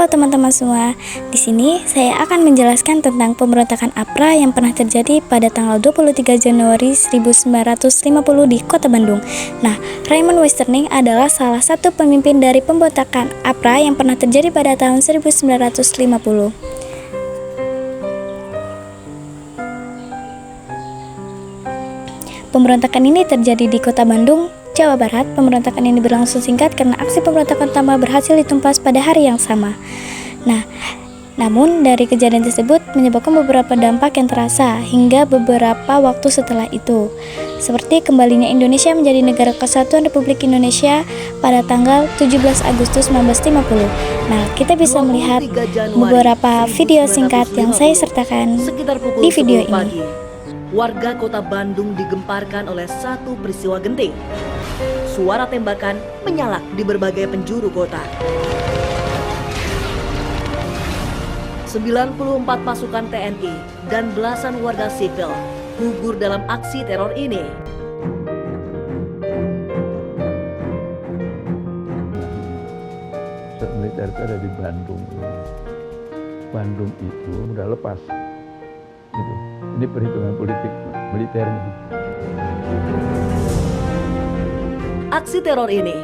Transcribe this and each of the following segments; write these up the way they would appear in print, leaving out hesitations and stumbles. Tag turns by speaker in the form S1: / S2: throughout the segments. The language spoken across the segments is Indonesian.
S1: Halo teman-teman semua, di sini saya akan menjelaskan tentang pemberontakan APRA yang pernah terjadi pada tanggal 23 Januari 1950 di Kota Bandung. Nah, Raymond Westerling adalah salah satu pemimpin dari pemberontakan APRA yang pernah terjadi pada tahun 1950. Pemberontakan ini terjadi di Kota Bandung, Jawa Barat. Pemberontakan ini berlangsung singkat karena aksi pemberontakan utama berhasil ditumpas pada hari yang sama. Namun dari kejadian tersebut menyebabkan beberapa dampak yang terasa hingga beberapa waktu setelah itu, seperti kembalinya Indonesia menjadi negara kesatuan Republik Indonesia pada tanggal 17 Agustus 1950. Nah, kita bisa melihat beberapa video singkat yang saya sertakan di video ini.
S2: Warga kota Bandung digemparkan oleh satu peristiwa genting. Suara tembakan menyalak di berbagai penjuru kota. 94 pasukan TNI dan belasan warga sipil gugur dalam aksi teror ini.
S3: Pusat militer itu ada di Bandung. Bandung itu udah lepas. Gitu. Ini perhitungan politik militernya.
S2: Aksi teror ini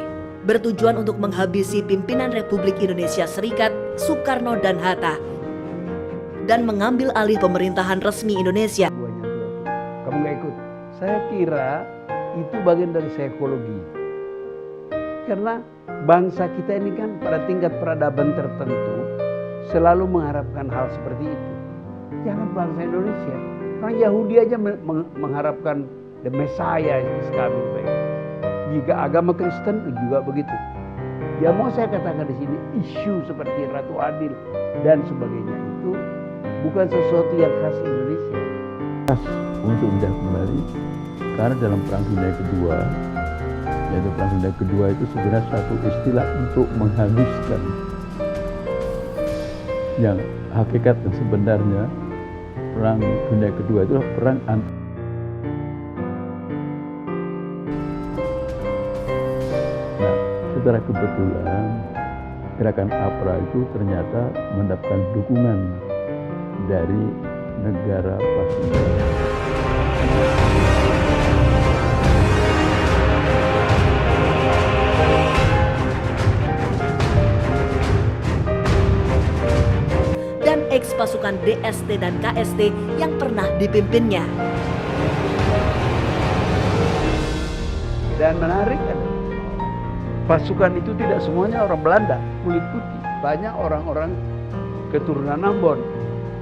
S2: bertujuan untuk menghabisi pimpinan Republik Indonesia Serikat Soekarno dan Hatta dan mengambil alih pemerintahan resmi Indonesia.
S4: Kamu nggak ikut? Saya kira itu bagian dari psikologi. Karena bangsa kita ini kan pada tingkat peradaban tertentu selalu mengharapkan hal seperti itu. Jangan bangsa Indonesia. Orang Yahudi aja mengharapkan the Messiah is coming back. Jika agama Kristen juga begitu. Ya mau saya katakan di sini isu seperti Ratu Adil dan sebagainya itu bukan sesuatu yang khas Indonesia.
S3: Khas untuk pindah kembali karena dalam Perang Dunia Kedua, yaitu Perang Dunia Kedua itu sebenarnya satu istilah untuk menghabiskan yang hakikat dan sebenarnya Perang Dunia Kedua itu perang antar. Nah, secara kebetulan gerakan APRA itu ternyata mendapatkan dukungan dari negara pasifik.
S2: Ex-pasukan DST dan KST yang pernah dipimpinnya.
S4: Dan menarik kan, pasukan itu tidak semuanya orang Belanda, kulit putih. Banyak orang-orang keturunan Ambon.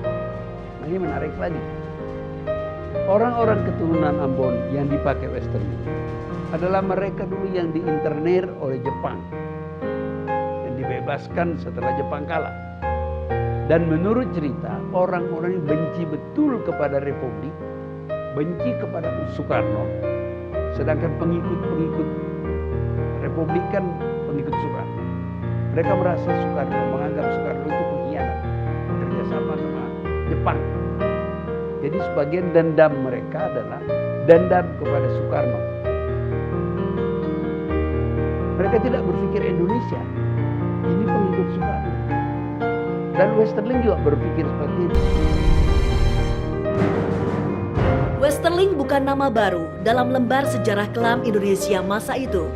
S4: Nah, ini menarik lagi. Orang-orang keturunan Ambon yang dipakai Westerling adalah mereka dulu yang diinternir oleh Jepang. Yang dibebaskan setelah Jepang kalah. Dan menurut cerita, orang-orang yang benci betul kepada Republik, benci kepada Soekarno. Sedangkan pengikut-pengikut Republik kan pengikut Soekarno. Mereka merasa Soekarno, menganggap Soekarno itu pengkhianat, kerjasama sama Jepang. Jadi sebagian dendam mereka adalah dendam kepada Soekarno. Mereka tidak berpikir Indonesia, ini pengikut Soekarno. Dan Westerling juga berpikir seperti itu.
S2: Westerling bukan nama baru dalam lembar sejarah kelam Indonesia masa itu.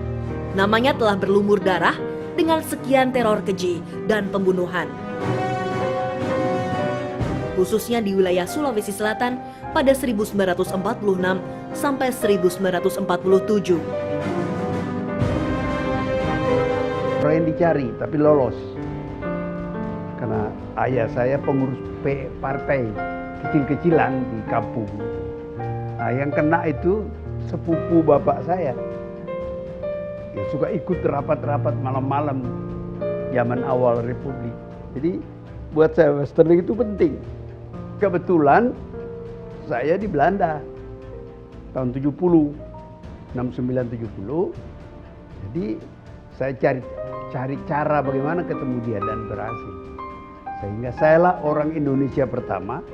S2: Namanya telah berlumur darah dengan sekian teror keji dan pembunuhan. Khususnya di wilayah Sulawesi Selatan pada 1946 sampai 1947.
S4: Orang yang dicari tapi lolos. Karena ayah saya pengurus partai kecil-kecilan di kampung. Nah, yang kena itu sepupu bapak saya. Ya, suka ikut rapat-rapat malam-malam zaman awal Republik. Jadi buat saya Westerling itu penting. Kebetulan saya di Belanda tahun 70, 69-70. Jadi saya cari cara bagaimana ketemu dia dan berhasil. Sehingga sayalah orang Indonesia pertama,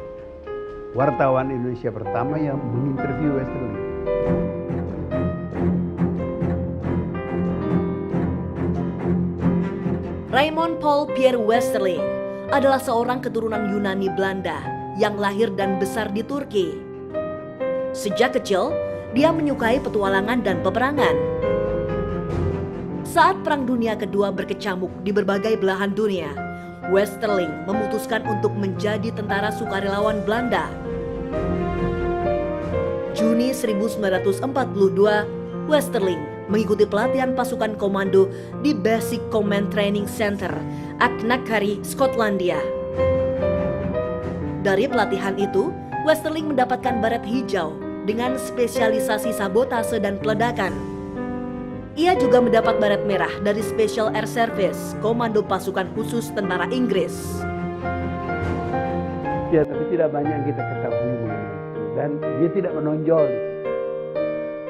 S4: wartawan Indonesia pertama yang menginterview Westerling.
S2: Raymond Paul Pierre Westerling adalah seorang keturunan Yunani Belanda yang lahir dan besar di Turki. Sejak kecil, dia menyukai petualangan dan peperangan. Saat Perang Dunia Kedua berkecamuk di berbagai belahan dunia, Westerling memutuskan untuk menjadi tentara sukarelawan Belanda. Juni 1942, Westerling mengikuti pelatihan pasukan komando di Basic Command Training Center, Knockary, Skotlandia. Dari pelatihan itu, Westerling mendapatkan baret hijau dengan spesialisasi sabotase dan peledakan. Ia juga mendapat baret merah dari Special Air Service, Komando Pasukan Khusus Tentara Inggris.
S4: Ya, tapi tidak banyak yang kita ketahui mengenai itu. Dan dia tidak menonjol.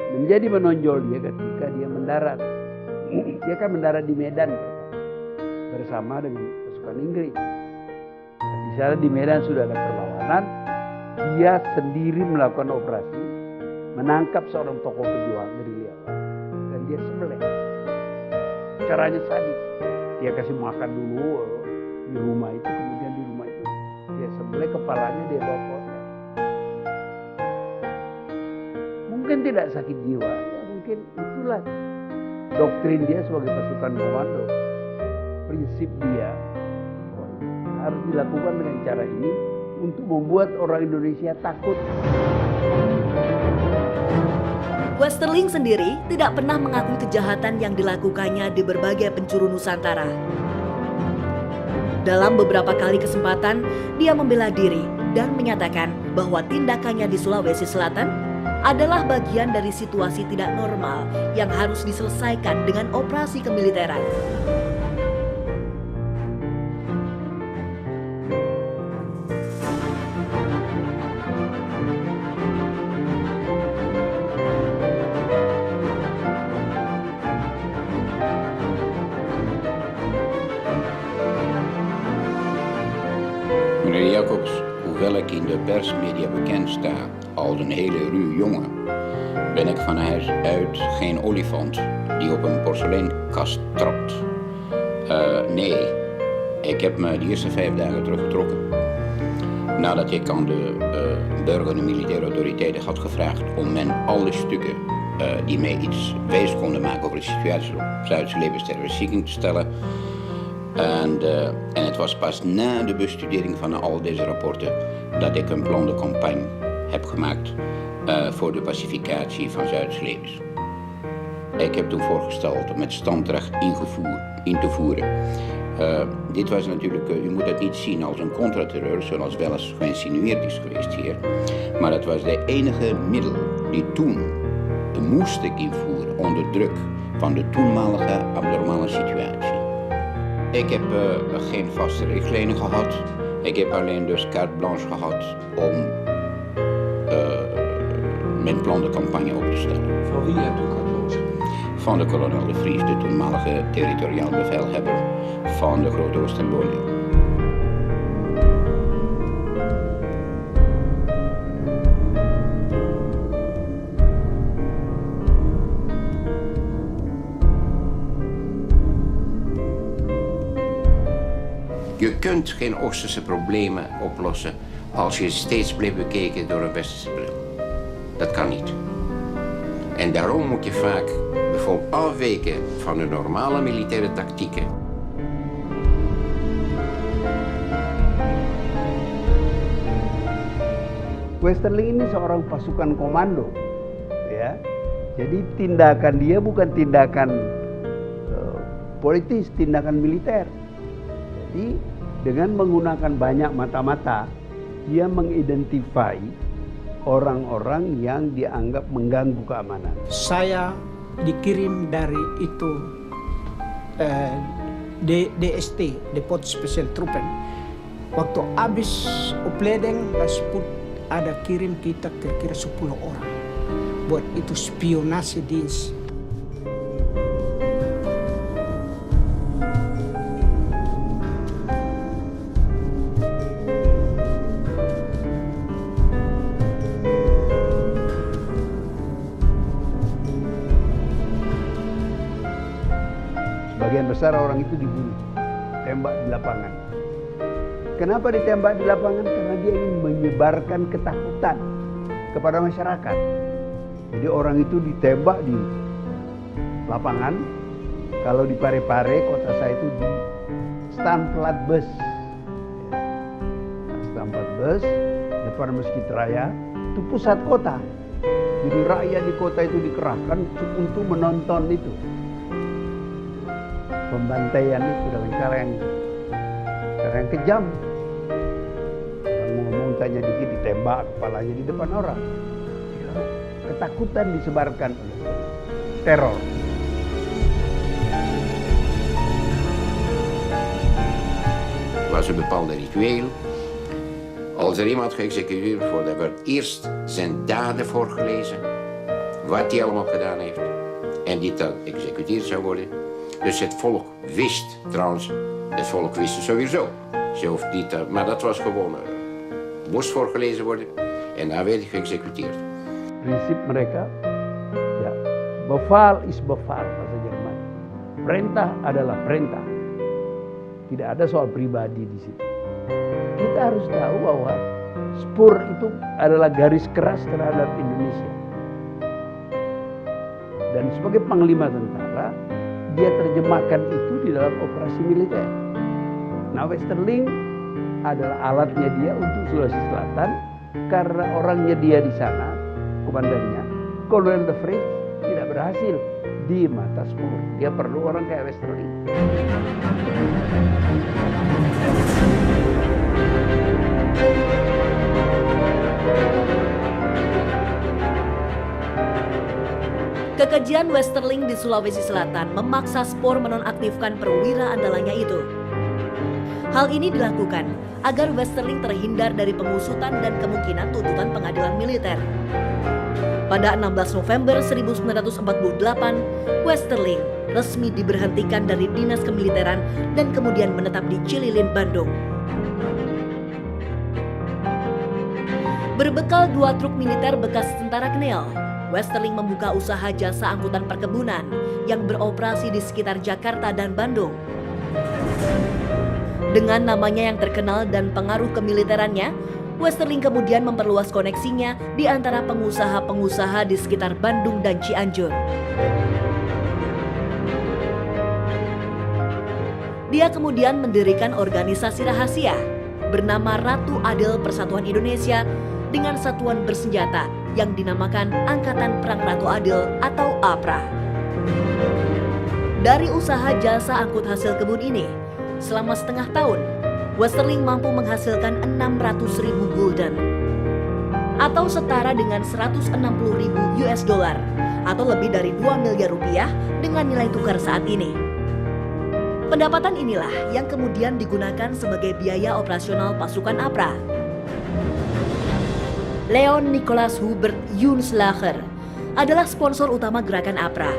S4: Menjadi menonjol dia ketika dia mendarat. Dia kan mendarat di Medan bersama dengan pasukan Inggris. Dan di sana di Medan sudah ada perlawanan. Dia sendiri melakukan operasi, menangkap seorang tokoh pejuang gerilya. Dan dia sembelih. Caranya sadis. Dia kasih makan dulu di rumah itu, kemudian di rumah itu dia sembelih kepalanya, dia bawa ke hotel. Mungkin tidak sakit jiwa, ya mungkin itulah doktrin dia sebagai pasukan komando. Prinsip dia harus dilakukan dengan cara ini untuk membuat orang Indonesia takut.
S2: Westerling sendiri tidak pernah mengakui kejahatan yang dilakukannya di berbagai penjuru Nusantara. Dalam beberapa kali kesempatan, dia membela diri dan menyatakan bahwa tindakannya di Sulawesi Selatan adalah bagian dari situasi tidak normal yang harus diselesaikan dengan operasi kemiliteran.
S5: Meneer Jacobs, hoewel ik in de persmedia bekend sta als een hele ruwe jongen, ben ik van huis uit geen olifant die op een porseleinkast trapt. Nee, ik heb me de eerste 5 dagen teruggetrokken. Nadat ik aan de burger- en militaire autoriteiten had gevraagd om men alle stukken die mij iets wijs konden maken over de situatie op Zuidse levenstijlverziekting te stellen. En het was pas na de bestudering van al deze rapporten dat ik een plan de campagne heb gemaakt voor de pacificatie van Zuidse levens. Ik heb toen voorgesteld om het standrecht in te voeren. Dit was natuurlijk, u moet het niet zien als een contraterreur, zoals wel eens geïnsinueerd is geweest hier. Maar het was de enige middel die toen moest ik invoeren onder druk van de toenmalige abnormale situatie. Ik heb geen vaste richtlijnen gehad. Ik heb alleen dus carte blanche gehad om mijn plan de campagne op te stellen.
S6: Van wie hebt u carte blanche?
S5: Van de kolonel De Vries, de toenmalige territoriaal bevelhebber van de Grote Oost- en Borneo. Je kunt geen Oosterse problemen oplossen als je steeds blijft bekeken door een Westerse bril. Dat kan niet. En daarom moet je vaak bijvoorbeeld afwijken van de normale militaire tactieken.
S4: Westerling ini seorang pasukan komando, ya. Jadi tindakan dia bukan tindakan politis, tindakan militer. Jadi dengan menggunakan banyak mata-mata, dia mengidentifikasi orang-orang yang dianggap mengganggu keamanan.
S6: Saya dikirim dari itu DST, Depot Special Truppen. Waktu habis opleiding, ada kirim kita kira-kira 10 orang. Buat itu spionase dienst.
S4: Sebagian besar orang itu dibunuh. ditembak di lapangan. Kenapa ditembak di lapangan? Karena dia ingin menyebarkan ketakutan kepada masyarakat. Jadi orang itu ditembak di lapangan. Kalau di Parepare, kota saya itu di stand plat bus. Stand plat bus depan Masjid Raya itu pusat kota. Jadi rakyat di kota itu dikerahkan untuk menonton itu. Pembantaian itu dengan cara yang kejam. Ngomong tanya dikit ditembak kepalanya di depan orang. Ketakutan disebarkan oleh teror.
S5: Was een bepaalde ritueel. Als er iemand geëxecuteerd wordt, wordt eerst zijn daden voorgelezen. Wat hij allemaal gedaan heeft. En die dan geëxecuteerd zou worden. Dus het volk wist, trouwens, het volk wist het sowieso. Ze hoeft niet, maar dat was gewoon, moest voorgelezen worden. En dan werd hij geëxecuteerd.
S4: Prinsip mereka, ya, beval is beval bahasa Jerman. Perintah adalah perintah. Tidak ada soal pribadi di situ. Kita harus tahu bahwa Spur itu adalah garis keras terhadap Indonesia. Dan sebagai panglima tentara, dia terjemahkan itu di dalam operasi militer. Nah, Westerling adalah alatnya dia untuk Sulawesi Selatan karena orangnya dia di sana, komandannya, Kolonel De Vries tidak berhasil di mata Spur. Dia perlu orang kayak Westerling.
S2: Kekejian Westerling di Sulawesi Selatan memaksa Spur menonaktifkan perwira andalanya itu. Hal ini dilakukan agar Westerling terhindar dari pengusutan dan kemungkinan tuntutan pengadilan militer. Pada 16 November 1948, Westerling resmi diberhentikan dari dinas kemiliteran dan kemudian menetap di Cililin, Bandung. Berbekal 2 truk militer bekas tentara Knel, Westerling membuka usaha jasa angkutan perkebunan yang beroperasi di sekitar Jakarta dan Bandung. Dengan namanya yang terkenal dan pengaruh kemiliterannya, Westerling kemudian memperluas koneksinya di antara pengusaha-pengusaha di sekitar Bandung dan Cianjur. Dia kemudian mendirikan organisasi rahasia bernama Ratu Adil Persatuan Indonesia dengan satuan bersenjata yang dinamakan Angkatan Perang Ratu Adil atau APRA. Dari usaha jasa angkut hasil kebun ini, selama setengah tahun, Westerling mampu menghasilkan 600.000 gulden atau setara dengan 160.000 US dollar atau lebih dari 2 miliar rupiah dengan nilai tukar saat ini. Pendapatan inilah yang kemudian digunakan sebagai biaya operasional pasukan APRA. Leon Nicholas Hubert Junslager adalah sponsor utama gerakan APRA.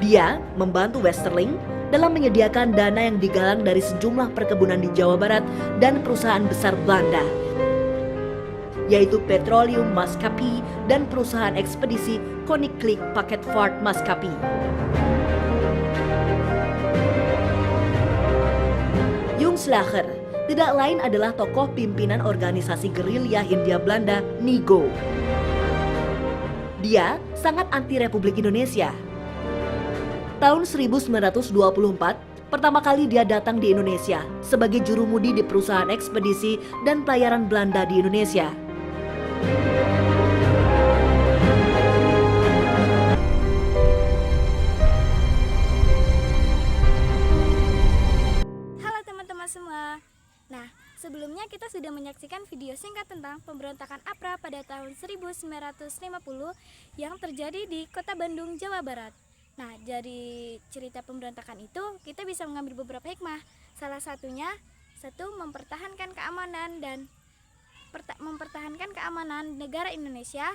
S2: Dia membantu Westerling dalam menyediakan dana yang digalang dari sejumlah perkebunan di Jawa Barat dan perusahaan besar Belanda, yaitu Petroleum Maskapi dan perusahaan ekspedisi Koninklijk Paketvaart Maskapi. Junslager tidak lain adalah tokoh pimpinan organisasi gerilya Hindia Belanda NIGO. Dia sangat anti Republik Indonesia. Tahun 1924, pertama kali dia datang di Indonesia sebagai jurumudi di perusahaan ekspedisi dan pelayaran Belanda di Indonesia.
S1: Halo teman-teman semua. Nah, sebelumnya kita sudah menyaksikan video singkat tentang pemberontakan APRA pada tahun 1950 yang terjadi di Kota Bandung, Jawa Barat. Nah, dari cerita pemberontakan itu kita bisa mengambil beberapa hikmah. Salah satunya, 1. Mempertahankan keamanan negara Indonesia.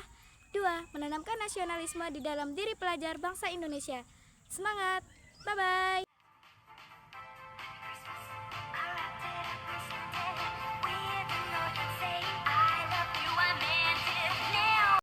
S1: 2. Menanamkan nasionalisme di dalam diri pelajar bangsa Indonesia. Semangat! Bye-bye!